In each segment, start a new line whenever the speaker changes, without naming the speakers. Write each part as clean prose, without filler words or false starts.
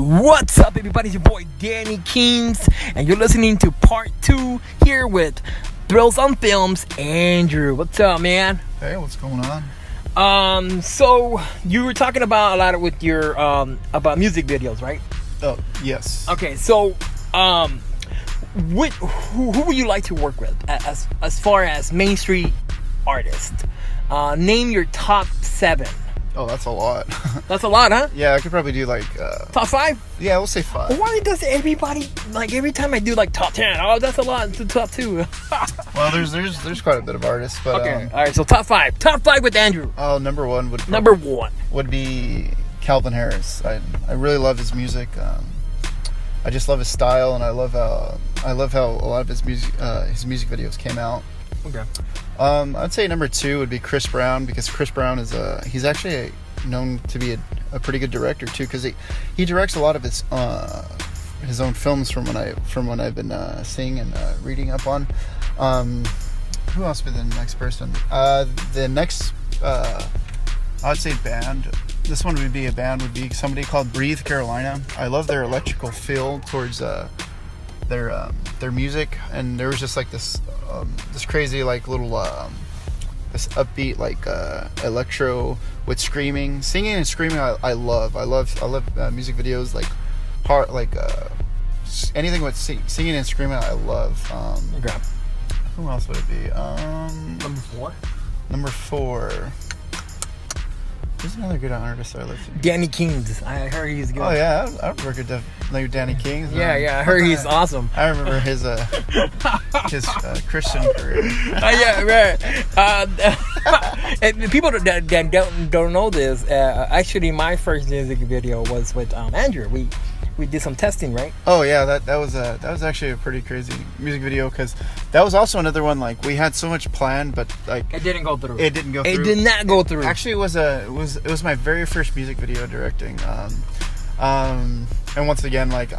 What's up, everybody? It's your boy Danny Kings, and you're listening to part 2 here with Thrillsonfilms. Andrew, what's up, man?
Hey, what's going on?
So you were talking about a lot with your about music videos, right?
Oh, yes.
Okay, so who would you like to work with as far as mainstream artists? Name your top 7.
Oh, that's a lot.
That's a lot, huh?
Yeah, I could probably do like
Top 5?
Yeah, we'll say 5.
Why does everybody, like, every time I do like top 10? Oh, that's a lot to top 2.
Well, there's quite a bit of artists, but
okay, all right. So top 5 with Andrew.
Oh, number 1 would be Calvin Harris. I really love his music. I just love his style, and I love how a lot of his music videos came out.
Okay.
I'd say number 2 would be Chris Brown, because Chris Brown is he's actually known to be a pretty good director too, because he directs a lot of his own films from when I've been seeing and reading up on. Who else would be the next person? The next I'd say band. This one would be a band would be somebody called Breathe Carolina. I love their electrical feel towards their music, and there was just like this crazy like little this upbeat like electro with singing and screaming. I love music videos like hard like anything with singing and screaming. I love.
Okay.
Who else would it be? Number 4. Who's another good artist I listen to?
Danny Kings. I heard he's good.
Oh yeah, I would work with Danny Kings.
Yeah, I heard he's awesome.
I remember his Christian career.
Yeah, right. And people that don't know this, actually, my first music video was with Andrew. We did some testing, right?
Oh yeah, that was actually a pretty crazy music video, because that was also another one, like, we had so much planned, but like
it didn't go through.
It didn't go through.
It did not go through.
Actually, it was my very first music video directing. And once again, like,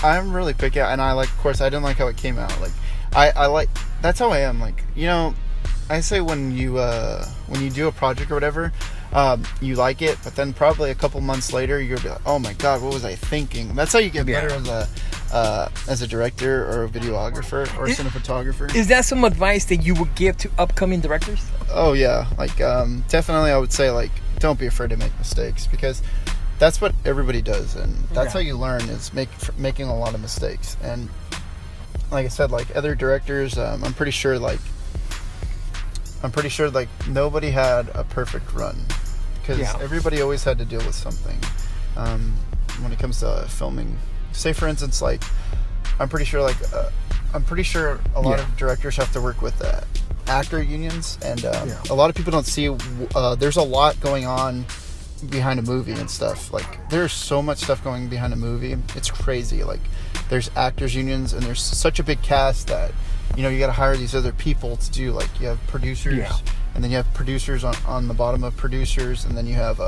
I'm really picky, and of course I didn't like how it came out. Like, I like, that's how I am. Like, you know, I say when you do a project or whatever, you like it, but then probably a couple months later you'll be like, oh my god, what was I thinking? That's how you get better as a director or a videographer or a cinematographer.
Is that some advice that you would give to upcoming directors?
Oh yeah, like definitely I would say, like, don't be afraid to make mistakes, because that's what everybody does, and that's how you learn, is making a lot of mistakes. And like I said, like other directors, I'm pretty sure like nobody had a perfect run, because everybody always had to deal with something when it comes to filming. Say for instance, like I'm pretty sure a lot of directors have to work with actor unions, and a lot of people don't see there's a lot going on behind a movie and stuff. Like, there's so much stuff going behind a movie, it's crazy. Like, there's actors unions, and there's such a big cast that, you know, you got to hire these other people to do, like, you have producers, and then you have producers on the bottom of producers, and then you have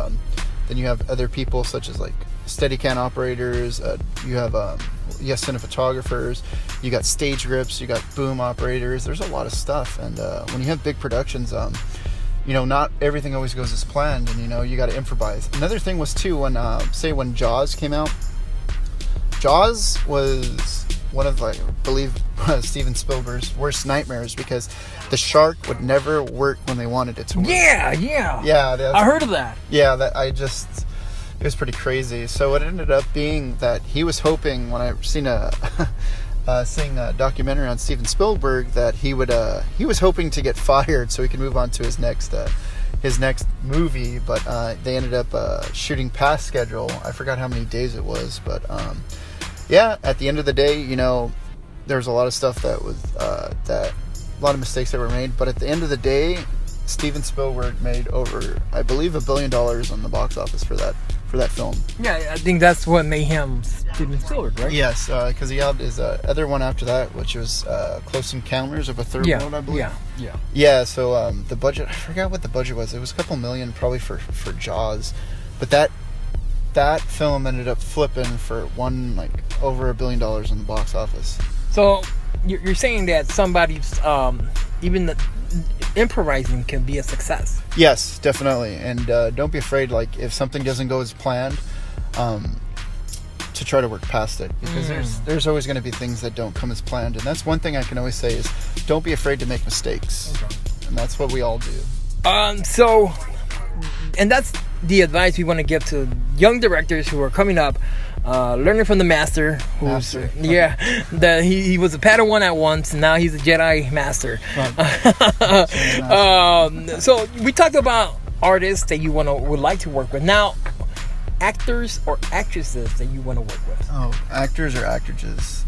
other people such as like Steadicam operators, you have cinematographers, you got stage grips, you got boom operators. There's a lot of stuff, and when you have big productions, you know, not everything always goes as planned, and you know, you got to improvise. Another thing was too, when Jaws came out. Jaws was one of, I believe, Steven Spielberg's worst nightmares, because the shark would never work when they wanted it to work. Yeah. I heard of that. Yeah, it was pretty crazy. So it ended up being that he was hoping, when I seen a documentary on Steven Spielberg, that he was hoping to get fired so he could move on to his next movie, but they ended up shooting past schedule. I forgot how many days it was, but at the end of the day, you know, there was a lot of stuff that was a lot of mistakes that were made, but at the end of the day, Steven Spielberg made over, I believe, $1 billion on the box office for that film. Yeah, I think that's what made him Steven Spielberg, right? Yes, because he had his other one after that, which was Close Encounters of a Third World, I believe. Yeah. So the budget, I forgot what the budget was. It was a couple million probably for Jaws, but that film ended up flipping for over $1 billion on the box office. So you're saying that somebody's even the improvising can be a success. Yes, definitely. And don't be afraid, like, if something doesn't go as planned, to to try to work past it, because there's always going to be things that don't come as planned, and that's one thing I can always say is don't be afraid to make mistakes. Okay. And that's what we all do.
And that's the advice we want to give to young directors who are coming up, learning from the master. That he was a Padawan at once, and now he's a Jedi master. Right. So we talked about artists that you would like to work with. Now, actors or actresses that you want to work with.
Oh, actors or actresses?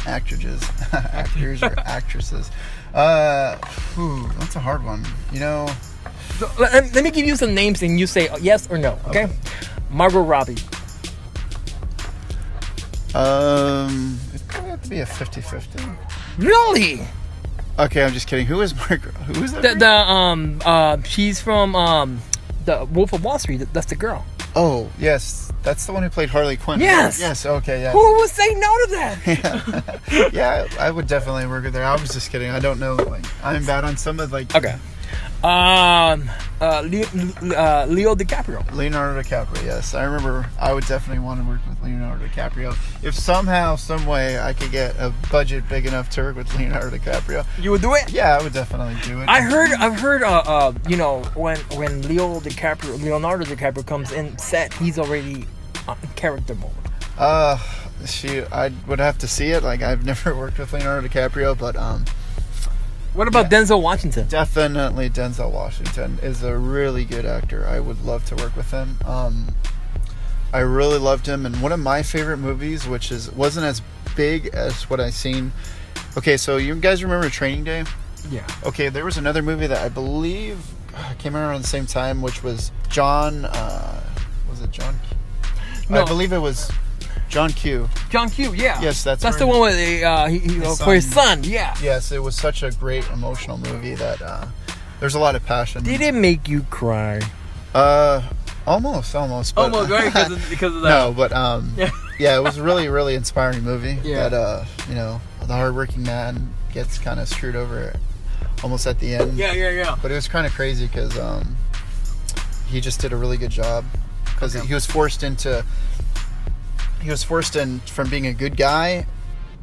Actors or actresses. That's a hard one.
So, let me give you some names and you say yes or no, okay? Margot Robbie.
It'd probably have to be a 50-50.
Really?
Okay, I'm just kidding. Who is Margot? Who is that?
She's from the Wolf of Wall Street. That's the girl.
Oh, yes. That's the one who played Harley Quinn.
Yes.
Yes, okay, yeah.
Who would say no to that?
Yeah, I would definitely work with her. I was just kidding. I don't know. I'm bad on some of
Okay. Leo DiCaprio.
Leonardo DiCaprio, yes. I remember I would definitely want to work with Leonardo DiCaprio. If somehow, some way, I could get a budget big enough to work with Leonardo DiCaprio.
You would do it?
Yeah, I would definitely do it.
I've heard, when Leonardo DiCaprio comes in set, he's already on character mode.
I would have to see it. I've never worked with Leonardo DiCaprio, but,
what about Denzel Washington?
Definitely Denzel Washington is a really good actor. I would love to work with him. I really loved him in one of my favorite movies, which wasn't as big as what I've seen. Okay, so you guys remember Training Day?
Yeah.
Okay, there was another movie that I believe came out around the same time, which was John... was it John? No. I believe it was... John Q.
John Q, yeah.
Yes, that's
the one with for his son, yeah.
Yes, it was such a great emotional movie that there's a lot of passion.
Did it make you cry?
Almost. But,
almost, right? Because of that.
No, but yeah, it was a really, really inspiring movie.
Yeah.
That the hardworking man gets kind of screwed over almost at the end.
Yeah.
But it was kind of crazy because he just did a really good job because he was forced in from being a good guy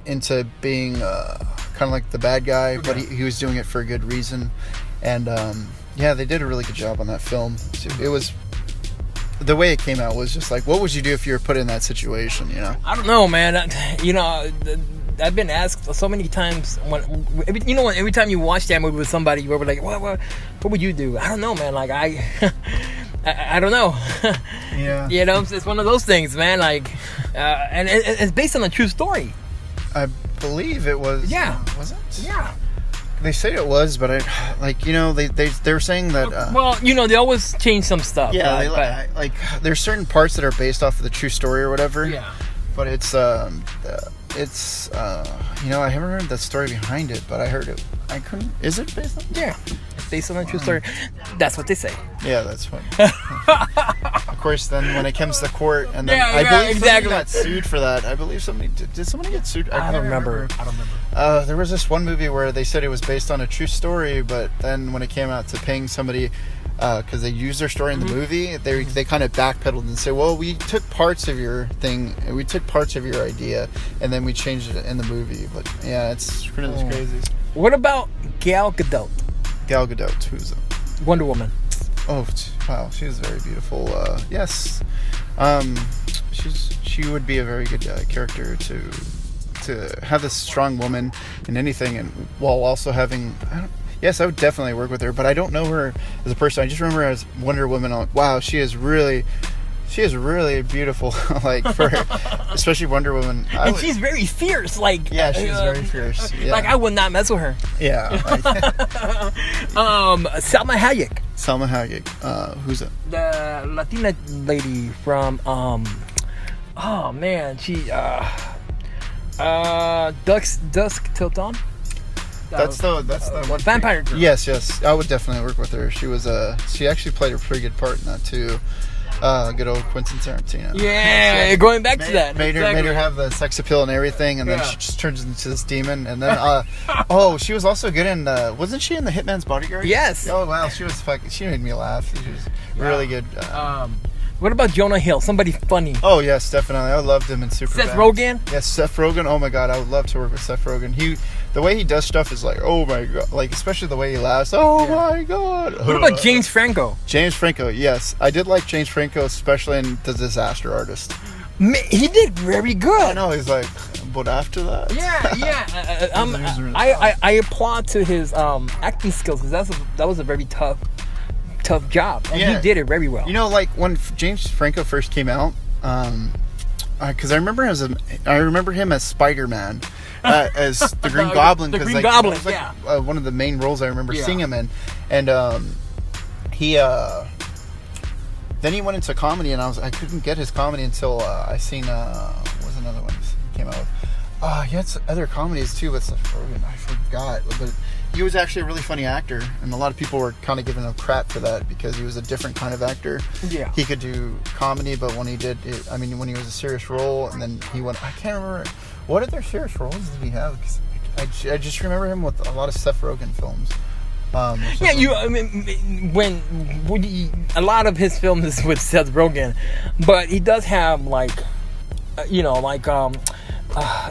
into being kind of like the bad guy, but he was doing it for a good reason. And they did a really good job on that film. It was, the way it came out was just like, what would you do if you were put in that situation?
I don't know, man. I've been asked so many times every time you watch that movie with somebody, you were like, what would you do? I don't know, man. I don't know.
Yeah.
It's one of those things, man. And it's based on a true story.
I believe it was.
Yeah.
Was it?
Yeah.
They say it was, but they were saying that.
They always change some stuff.
Yeah. There's certain parts that are based off of the true story or whatever.
Yeah.
But it's I haven't heard the story behind it, but I heard it. I couldn't. Is it based on?
Yeah. It's based on a true story. That's what they say.
Yeah, that's what. Of course, then when it comes to court, and then I believe
exactly.
somebody got sued for that. I believe somebody did somebody get sued?
I don't remember.
There was this one movie where they said it was based on a true story, but then when it came out to paying somebody because they used their story in the movie, they kind of backpedaled and said, well, we took parts of your thing, we took parts of your idea, and then we changed it in the movie. But yeah, it's really crazy.
What about Gal Gadot?
Gal Gadot, who's that?
Wonder Woman.
Oh, wow, she's very beautiful. Yes, she would be a very good character to have this strong woman in anything, and while also having. Yes, I would definitely work with her, but I don't know her as a person. I just remember her as Wonder Woman. Wow, she is really beautiful. For her, especially Wonder Woman.
She's very fierce.
Yeah, she's very fierce. Yeah.
I would not mess with her.
Yeah.
Salma Hayek.
Salma Hayek. Who's it?
The Latina lady from oh man, she Dusk Till Dawn.
That's the one
vampire girl.
Yes, I would definitely work with her. She actually played a pretty good part in that too. Good old Quentin Tarantino.
Yeah, going back to that.
Made her have the sex appeal and everything, and then she just turns into this demon. And then, she was also good in. Wasn't she in The Hitman's Bodyguard?
Yes.
Oh wow, she made me laugh. She was really good.
What about Jonah Hill? Somebody funny.
Oh yes, definitely. I loved him in Superbad.
Seth Rogen?
Yes, Seth Rogen. Oh my god, I would love to work with Seth Rogen. The way he does stuff is like, oh my god, like especially the way he laughs. Oh my god.
What about James Franco?
James Franco, yes, I did like James Franco, especially in The Disaster Artist.
Man, he did very good.
I know, he's like, but after that,
I applaud to his acting skills because that was a very tough job, and he did it very well.
You know, like when James Franco first came out, because I remember him as Spider-Man, as the Green Goblin.
The Green Goblin,
one of the main roles I remember seeing him in, and he. Then he went into comedy, and I couldn't get his comedy until I seen what was another one he came out with. He had other comedies too with Seth Rogen. I forgot, but he was actually a really funny actor, and a lot of people were kind of giving him crap for that because he was a different kind of actor.
Yeah,
he could do comedy, but when he did, when he was a serious role, and then he went. I can't remember what other serious roles did he have. 'Cause I just remember him with a lot of Seth Rogen films.
When a lot of his films is with Seth Rogen, but he does have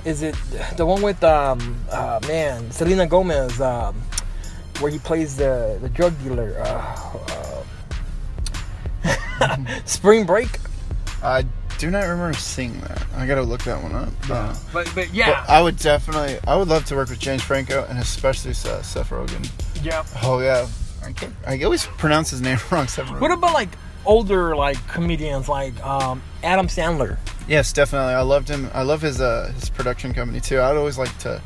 is it the one with Selena Gomez, where he plays the drug dealer? Spring Break.
I do not remember seeing that. I gotta look that one up.
But yeah,
I would love to work with James Franco and especially Seth Rogen.
Yeah.
Oh yeah. I always pronounce his name wrong. Seth Rogen.
What about like older comedians like Adam Sandler?
Yes, definitely. I loved him. I love his production company too. I would always want to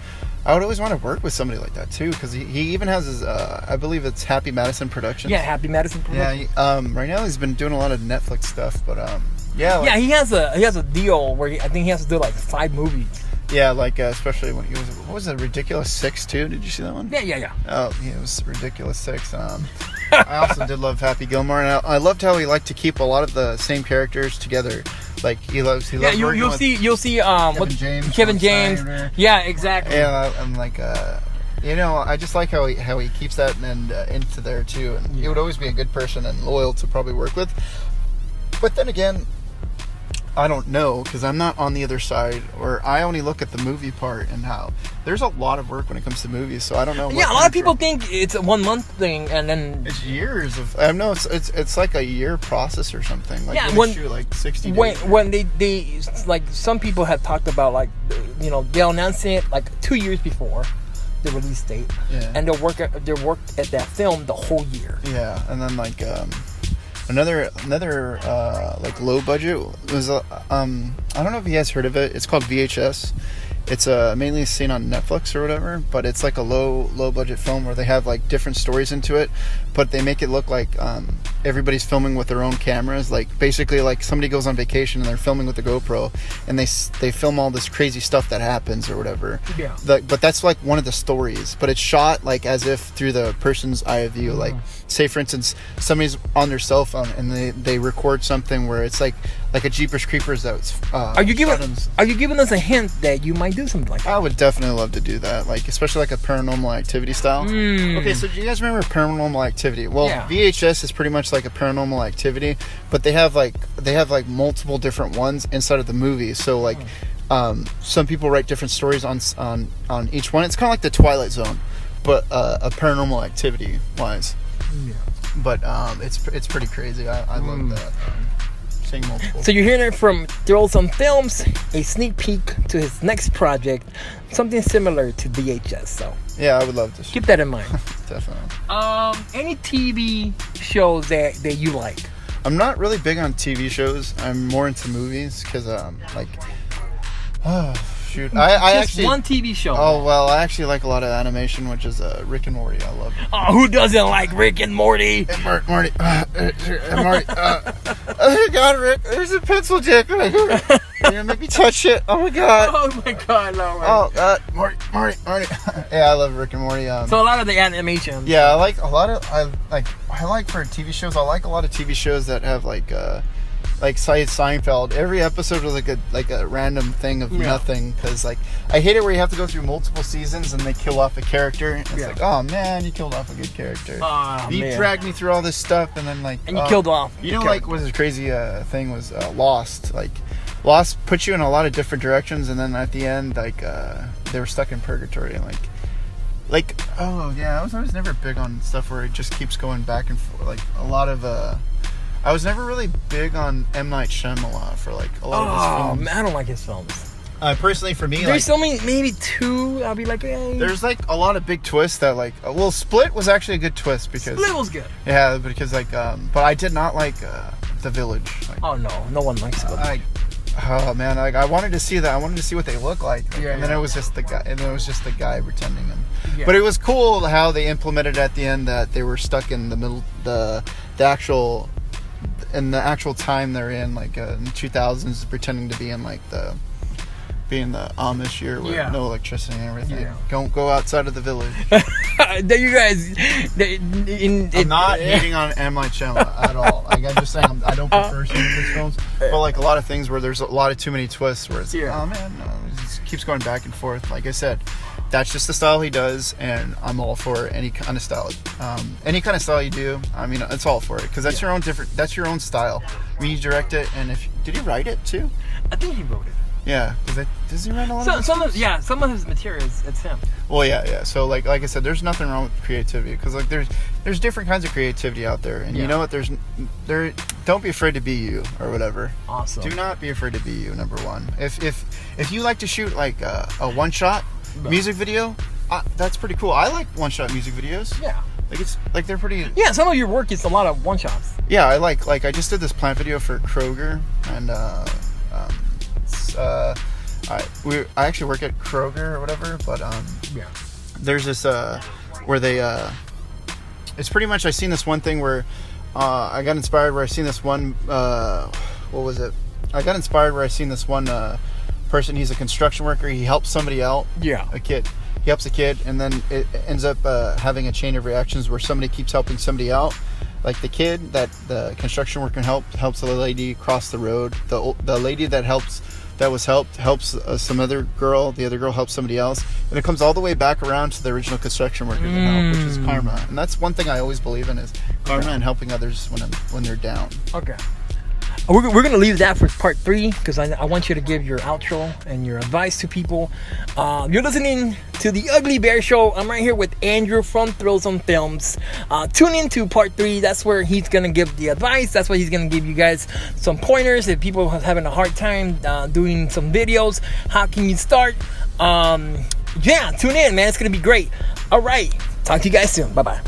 work with somebody like that too, because he even has his I believe it's Happy Madison Productions.
Yeah, Happy Madison Productions.
Yeah. Right now he's been doing a lot of Netflix stuff, but he
has a deal where I think he has to do like 5 movies.
Yeah, especially when he was, what was it, Ridiculous 6 too? Did you see that one?
Yeah.
Oh, yeah, it was Ridiculous 6. I also did love Happy Gilmore, and I loved how he liked to keep a lot of the same characters together. Like you'll see Kevin James.
Yeah, exactly.
Yeah, I'm like I just like how he keeps that and into there too, and he would always be a good person and loyal to probably work with. But then again, I don't know, because I'm not on the other side, or I only look at the movie part, and how there's a lot of work when it comes to movies, so I don't know.
Yeah, a lot of people think it's a 1 month thing, and then
it's years of. I know it's like a year process or something. Like shoot, like 60 days.
When they like, some people have talked about they'll announce it like 2 years before the release date, and they'll work at that film the whole year.
Yeah, and then Another low budget was I don't know if you guys heard of it. It's called VHS. It's mainly seen on Netflix or whatever, but it's like a low budget film where they have like different stories into it, but they make it look like everybody's filming with their own cameras. Like basically like somebody goes on vacation and they're filming with the GoPro, and they film all this crazy stuff that happens or whatever.
Yeah.
But that's like one of the stories, but it's shot like as if through the person's eye of view. Like say for instance somebody's on their cell phone and they record something where it's like a Jeepers Creepers that's
Are you giving us a hint that you might do something like that?
I would definitely love to do that, like especially like a Paranormal Activity style. Okay, so do you guys remember Paranormal Activity? Well, VHS is pretty much like a Paranormal Activity, but they have multiple different ones inside of the movie. So like some people write different stories on each one. It's kind of like the Twilight Zone, but a Paranormal Activity wise. Yeah. But it's pretty crazy. I love that. Seeing multiple.
So you're hearing it from Thrillsonfilms, a sneak peek to his next project, something similar to VHS. So
yeah, I would love to
keep that in mind.
Definitely.
Any TV shows that you like?
I'm not really big on TV shows. I'm more into movies because shoot. I actually
one TV show.
Oh well, I actually like a lot of animation, which is Rick and Morty. I love it.
Oh, who doesn't like Rick and Morty?
Morty. Oh God, Rick! There's a pencil dick. You're gonna make me touch it. Oh my God.
Oh my God, no.
Oh God, Morty. Yeah, I love Rick and Morty.
So a lot of the animation.
Yeah, I like for TV shows. I like a lot of TV shows that have like like Seinfeld. Every episode was like a random thing of nothing. Because like I hate it where you have to go through multiple seasons and they kill off a character. And it's like, oh man, you killed off a good character. You dragged me through all this stuff, and then like
you killed off.
You know, like was a crazy thing was Lost. Like Lost put you in a lot of different directions, and then at the end, like they were stuck in purgatory, and like oh yeah, I was never big on stuff where it just keeps going back and forth. Like a lot of I was never really big on M. Night Shyamalan for like a lot of his films.
Man, I don't like his films.
Personally, for me,
there's only maybe 2. I'll be like, hey.
There's like a lot of big twists that like. Well, Split was actually a good twist because
Split was good.
Yeah, because like, but I did not like The Village. Like,
oh no one likes it.
Oh man, like I wanted to see that. I wanted to see what they look like. And then it was just the guy. And then it was just the guy pretending him. Yeah. But it was cool how they implemented at the end that they were stuck in the middle, the actual time they're in, like in the 2000s, pretending to be in like being the Amish year with no electricity and everything. Yeah. Don't go outside of the village.
You guys,
I'm not hating on M. Night Shyamalan at all. Like, I'm just saying I don't prefer some of his films, but like a lot of things where there's a lot of too many twists where it's oh man, no, it just keeps going back and forth. Like I said, that's just the style he does, and I'm all for any kind of style. Any kind of style you do, I mean, it's all for it because that's your own that's your own style. When you direct it, and did he write it too?
I think he wrote it.
Yeah, does he write a lot of
some of his materials, it's him.
Well, yeah. So like I said, there's nothing wrong with creativity because like there's different kinds of creativity out there, and you know what? Don't be afraid to be you or whatever.
Awesome.
Do not be afraid to be you. Number one, if you like to shoot like a one shot music video, that's pretty cool. I like one shot music videos. Yeah. Like it's like they're pretty.
Yeah, some of your work is a lot of one shots.
Yeah, I like I just did this plant video for Kroger, and I actually work at Kroger or whatever, but there's this where they it's pretty much I seen this one thing where I got inspired where I seen this one what was it? I got inspired where I seen this one person. He's a construction worker. He helps somebody out. Yeah, a kid. He helps a kid, and then it ends up having a chain of reactions where somebody keeps helping somebody out. Like the kid that the construction worker helps the lady cross the road. The lady that helps some other girl. The other girl helps somebody else, and it comes all the way back around to the original construction worker that helped, which is karma. And that's one thing I always believe in is karma and helping others when they're down. Okay.
We're going to leave that for part 3 because I want you to give your outro and your advice to people. You're listening to The Ugly Bear Show. I'm right here with Andrew from Thrillsonfilms. Tune in to part 3. That's where he's going to give the advice. That's where he's going to give you guys some pointers. If people are having a hard time doing some videos, how can you start? Tune in, man. It's going to be great. All right. Talk to you guys soon. Bye-bye.